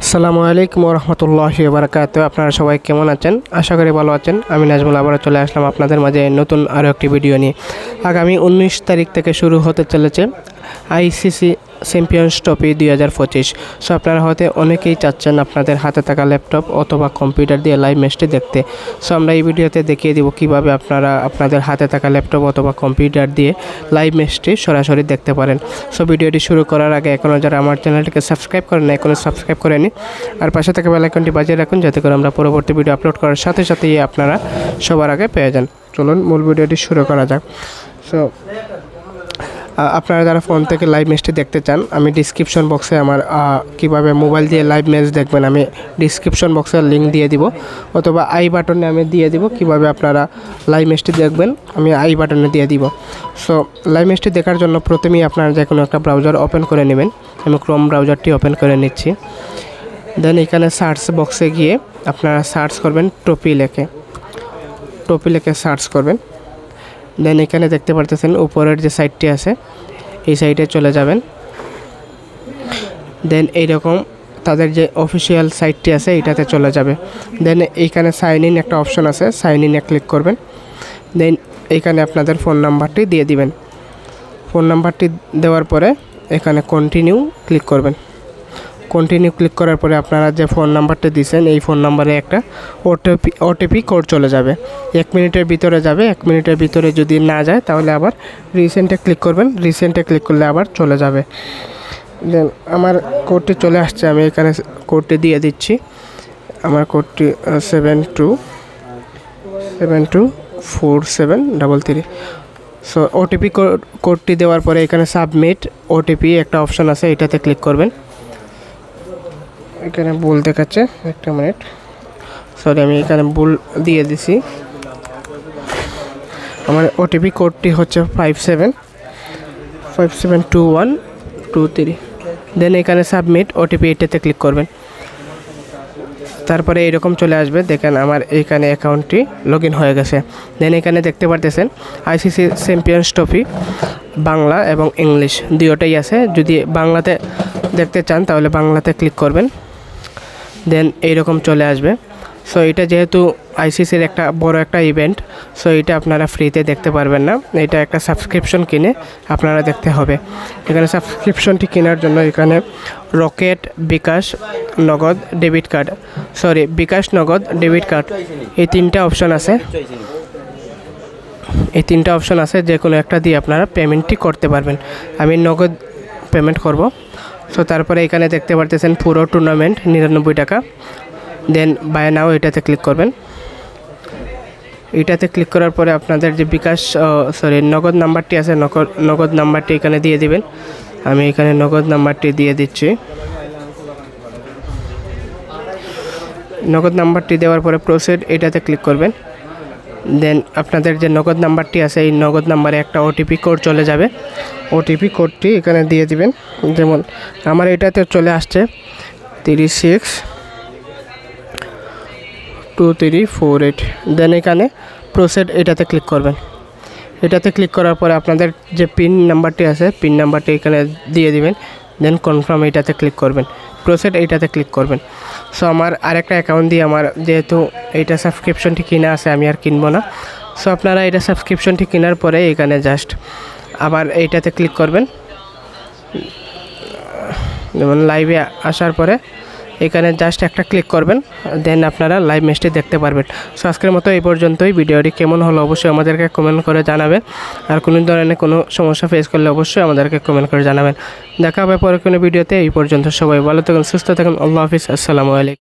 আসসালামু আলাইকুম ওয়া রাহমাতুল্লাহি ওয়া বারাকাতুহু। আপনারা সবাই কেমন আছেন? আশা করি ভালো আছেন। আমি নাজমুল আবারও চলে আসলাম আপনাদের মাঝে নতুন আরও একটি ভিডিও নিয়ে। আগামী 19 তারিখ থেকে শুরু হতে চলেছে আইসিসি চ্যাম্পিয়ন্স ট্রফি 2025। সো আপনারা হয়তো অনেকেই চাচ্ছেন আপনাদের হাতে থাকা ল্যাপটপ অথবা কম্পিউটার দিয়ে লাইভ ম্যাচটি দেখতে। সো আমরা এই ভিডিওতে দেখিয়ে দিব কিভাবে আপনারা আপনাদের হাতে থাকা ল্যাপটপ অথবা কম্পিউটার দিয়ে লাইভ ম্যাচটি সরাসরি দেখতে পারেন। সো ভিডিওটি শুরু করার আগে এখনও যারা আমার চ্যানেলটিকে সাবস্ক্রাইব করেন না, এখনও সাবস্ক্রাইব করে নিন আর পাশে থাকা বেল আইকনটি বাজিয়ে রাখুন, যাতে করে আমরা পরবর্তী ভিডিও আপলোড করার সাথে সাথেই আপনারা সবার আগে পেয়ে যান। চলুন মূল ভিডিওটি শুরু করা যাক। সো আপনারা যারা ফোন থেকে লাইভ ম্যাচটি দেখতে চান, আমি ডিসক্রিপশন বক্সে আমার কিভাবে মোবাইল দিয়ে লাইভ ম্যাচ দেখবেন আমি ডিসক্রিপশন বক্সের লিঙ্ক দিয়ে দিব, অথবা আই বাটনে আমি দিয়ে দিব কিভাবে আপনারা লাইভ ম্যাচটি দেখবেন, আমি আই বাটনে দিয়ে দিব। সো লাইভ ম্যাচটি দেখার জন্য প্রথমেই আপনারা যে কোনো একটা ব্রাউজার ওপেন করে নেবেন। আমি ক্রোম ব্রাউজারটি ওপেন করে নিচ্ছি। দেন এখানে সার্চ বক্সে গিয়ে আপনারা সার্চ করবেন ট্রফি লেখে সার্চ করবেন। দেন এখানে দেখতে পারতেছেন উপরের যে সাইটটি আছে এই সাইটে চলে যাবেন। দেন এইরকম তাদের যে অফিসিয়াল সাইটটি আছে এটাতে চলে যাবে। দেন এইখানে সাইন ইন একটা অপশন আছে, সাইন ইনে ক্লিক করবেন। দেন এইখানে আপনাদের ফোন নাম্বারটি দিয়ে দিবেন। ফোন নাম্বারটি দেওয়ার পরে এখানে কন্টিনিউ ক্লিক করবেন। কন্টিনিউ ক্লিক করার পরে আপনারা যে ফোন নাম্বারটা দিয়েছেন এই ফোন নাম্বারে একটা ওটিপি কোড চলে যাবে। 1 মিনিটের ভিতরে যাবে। 1 মিনিটের ভিতরে যদি না যায় তাহলে আবার রিসেন্টে ক্লিক করবেন। রিসেন্টে ক্লিক করলে আবার চলে যাবে। দেন আমার কোডটি চলে আসছে, আমি এখানে কোডটি দিয়ে দিচ্ছি। আমার কোডটি 724733। সো ওটিপি কোডটি দেওয়ার পরে এখানে সাবমিট ওটিপি একটা অপশন আছে, এটাতে ক্লিক করবেন। এখানে ভুল দেখাচ্ছে, একটা মিনিট, সরি আমি এখানে ভুল দিয়ে দিছি। আমার ওটিপি কোডটি হচ্ছে 572123। দেন এখানে সাবমিট ওটিপি এটাতে ক্লিক করবেন। তারপরে এইরকম চলে আসবে, দেখেন আমার এইখানে অ্যাকাউন্টটি লগ ইন হয়ে গেছে। দেন এখানে দেখতে পারতেছেন আইসিসি চ্যাম্পিয়ন্স ট্রফি বাংলা এবং ইংলিশ দুটোই আছে। যদি বাংলাতে দেখতে চান তাহলে বাংলাতে ক্লিক করবেন। দেন এইরকম চলে আসবে। সো এটা যেহেতু আইসিসির একটা বড় একটা ইভেন্ট, সো এটা আপনারা ফ্রিতে দেখতে পারবেন না, এটা একটা সাবস্ক্রিপশন কিনে আপনারা দেখতে হবে। এখানে সাবস্ক্রিপশনটি কেনার জন্য এখানে রকেট, বিকাশ, নগদ, ডেবিট কার্ড, বিকাশ, নগদ, ডেবিট কার্ড এই তিনটা অপশন আছে। যে কোনো একটা দিয়ে আপনারা পেমেন্টটি করতে পারবেন। আমি নগদ পেমেন্ট করব। সো তারপরে এখানে দেখতে পারতেছেন পুরো টুর্নামেন্ট 99 টাকা। দেন বাই নাও এটাতে ক্লিক করবেন। এটাতে ক্লিক করার পরে আপনাদের যে বিকাশ নগদ নাম্বারটি আছে নগদ নাম্বারটি এখানে দিয়ে দিবেন। আমি এখানে নগদ নাম্বারটি দিয়ে দিচ্ছি। নগদ নাম্বারটি দেওয়ার পরে প্রসিড এটাতে ক্লিক করবেন। দেন আপনাদের যে নগদ নাম্বারটি আছে এই নগদ নাম্বারে একটা ওটিপি কোড চলে যাবে। ওটিপি কোডটি এখানে দিয়ে দিবেন। যেমন আমার এটাতে চলে আসছে 362348। দেন এখানে প্রসিড এটাতে ক্লিক করবেন। এটাতে ক্লিক করার পরে আপনাদের যে পিন নাম্বারটি আছে পিন নাম্বারটি এখানে দিয়ে দিবেন। দেন কনফার্ম এটাতে ক্লিক করবেন। প্রসিড এইটাতে ক্লিক করবেন। সো আমার আরেকটা অ্যাকাউন্ট দিয়ে আমার যেহেতু এইটা সাবস্ক্রিপশনটি কিনা আছে আমি আর কিনবো না। সো আপনারা এটা সাবস্ক্রিপশনটি কেনার পরে এখানে জাস্ট আবার এইটাতে ক্লিক করবেন। যেমন লাইভে আসার পরে এখানে জাস্ট একটা ক্লিক করবেন। দেন আপনারা লাইভ ম্যাচটি দেখতে পারবেন। সো আজকের মতো এই পর্যন্তই। ভিডিওটি কেমন হলো অবশ্যই আমাদেরকে কমেন্ট করে জানাবেন। আর কোনো ধরনের কোনো সমস্যা ফেস করলে অবশ্যই আমাদেরকে কমেন্ট করে জানাবেন। দেখা হবে পরে কোনো ভিডিওতে। এই পর্যন্ত সবাই ভালো থাকুন, সুস্থ থাকুন। আল্লাহ হাফিজ। আসসালামু আলাইকুম।